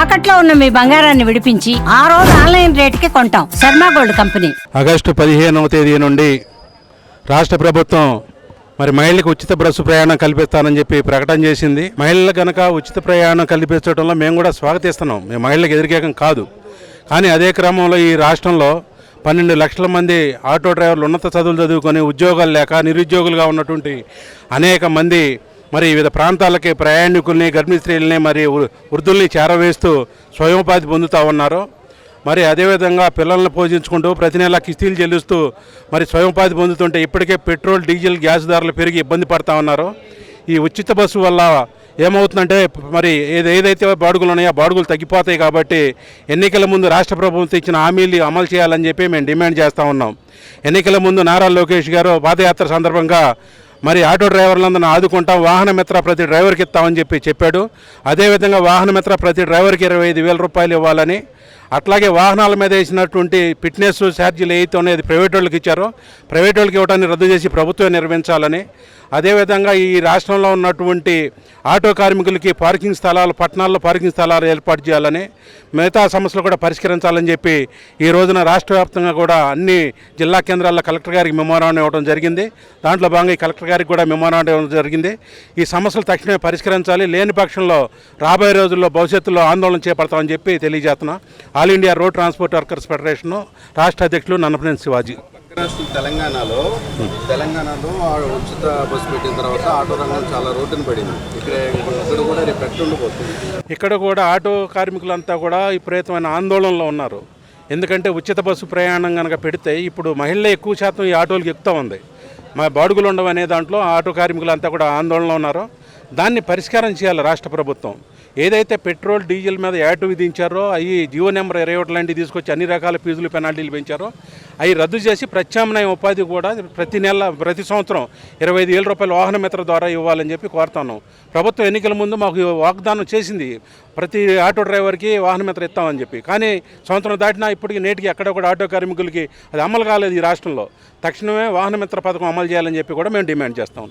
తాకట్లో ఉన్న మీ బంగారాన్ని విడిపించి ఆ రోజు ఆన్లైన్ రేటుకి కొంటాం. Sharma gold company. ఆగస్టు 15వ తేదీ నుండి రాష్ట్ర ప్రభుత్వం మరి మహిళలకు ఉచిత బస్సు ప్రయాణం కల్పిస్తానని చెప్పి ప్రకటన చేసింది. మహిళలకు కనుక ఉచిత ప్రయాణం కల్పించడంలో మేము కూడా స్వాగతిస్తున్నాం. మేము మహిళలకు ఎదురుకేకం కాదు. కానీ అదే క్రమంలో ఈ రాష్ట్రంలో 12 లక్షల మంది ఆటో డ్రైవర్లు ఉన్నత చదువులు చదువుకొని ఉద్యోగాలు లేక నిరుద్యోగులుగా ఉన్నటువంటి అనేక మంది మరి వివిధ ప్రాంతాలకి ప్రయాణికుల్ని, గర్భిణీ స్త్రీలని, మరి వృద్ధుల్ని చేరవేస్తూ స్వయంపాధి పొందుతూ ఉన్నారు. మరి అదేవిధంగా పిల్లల్ని పోషించుకుంటూ ప్రతి నెల కిస్తీలు చెల్లిస్తూ మరి స్వయంపాధి పొందుతుంటే ఇప్పటికే పెట్రోల్, డీజిల్, గ్యాస్ ధరలు పెరిగి ఇబ్బంది పడతా ఉన్నారు. ఈ ఉచిత బస్సు వల్ల ఏమవుతుందంటే మరి ఏదైతే బాడుగులు ఉన్నాయో ఆ బాడుగులు తగ్గిపోతాయి. కాబట్టి ఎన్నికల ముందు రాష్ట్ర ప్రభుత్వం ఇచ్చిన హామీలు అమలు చేయాలని చెప్పి మేము డిమాండ్ చేస్తూ ఉన్నాం. ఎన్నికల ముందు నారా లోకేష్ గారు పాదయాత్ర సందర్భంగా మరి ఆటో డ్రైవర్లందరినీ ఆదుకుంటాం, వాహన మిత్ర ప్రతి డ్రైవర్కి ఇస్తామని చెప్పాడు. అదేవిధంగా వాహన మిత్ర ప్రతి డ్రైవర్కి 25,000 రూపాయలు ఇవ్వాలని, అట్లాగే వాహనాల మీద వేసినటువంటి ఫిట్నెస్ ఛార్జీలు ఏవైతే ఉన్నాయో ప్రైవేట్ వాళ్ళకి ఇచ్చారో ప్రైవేట్ వాళ్ళకి ఇవ్వడాన్ని రద్దు చేసి ప్రభుత్వం నిర్వహించాలని, అదేవిధంగా ఈ రాష్ట్రంలో ఉన్నటువంటి ఆటో కార్మికులకి పార్కింగ్ స్థలాలు, పట్టణాల్లో పార్కింగ్ స్థలాలు ఏర్పాటు చేయాలని, మిగతా సమస్యలు కూడా పరిష్కరించాలని చెప్పి ఈ రోజున రాష్ట్ర వ్యాప్తంగా కూడా అన్ని జిల్లా కేంద్రాల్లో కలెక్టర్ గారికి మెమోరాండం ఇవ్వడం జరిగింది. దాంట్లో భాగంగా ఈ కలెక్టర్ గారికి కూడా మెమోరాండం ఇవ్వడం జరిగింది. ఈ సమస్యలు తక్షణమే పరిష్కరించాలి, లేని పక్షంలో రాబోయే రోజుల్లో భవిష్యత్తులో ఆందోళన చేపడతామని చెప్పి తెలియజేస్తున్నా. All India road transport workers federation రాష్ట్ర అధ్యక్షులు నన్నపనేని శివాజీ. రాష్ట్రం తెలంగాణలో ఉచిత బస్సు పెట్టిన తర్వాత ఆటో రంగం చాలా రోడ్డున పడింది. ఇక్కడ కూడా రేపు ఉండబోతుంది. ఇక్కడ కూడా ఆటో కార్మికులంతా కూడా విపరీతమైన ఆందోళనలో ఉన్నారు. ఎందుకంటే ఉచిత బస్సు ప్రయాణం కనుక పెడితే ఇప్పుడు మహిళలే ఎక్కువ శాతం ఈ ఆటోలకు ఎక్కుతూ ఉంది. మా బాడుగులు ఉండవు అనే దాంట్లో ఆటో కార్మికులంతా కూడా ఆందోళనలో ఉన్నారు. దాన్ని పరిష్కారం చేయాలి రాష్ట్ర ప్రభుత్వం. ఏదైతే పెట్రోల్, డీజిల్ మీద యాటు విధించారో, అవి జియో నెంబర్ 21 లాంటివి తీసుకొచ్చి అన్ని రకాల ఫీజులు, పెనాల్టీలు పెంచారో అవి రద్దు చేసి ప్రత్యామ్నాయ ఉపాధి కూడా ప్రతి సంవత్సరం 25,000 రూపాయలు వాహన మిత్ర ద్వారా ఇవ్వాలని చెప్పి కోరుతున్నాం. ప్రభుత్వం ఎన్నికల ముందు మాకు వాగ్దానం చేసింది ప్రతి ఆటో డ్రైవర్కి వాహన మిత్ర ఇస్తామని చెప్పి. కానీ సంవత్సరం దాటినా ఇప్పటికి నేటికి ఎక్కడ కూడా ఆటో కార్మికులకి అది అమలు కాలేదు ఈ రాష్ట్రంలో. తక్షణమే వాహన మిత్ర పథకం అమలు చేయాలని చెప్పి కూడా మేము డిమాండ్ చేస్తాం.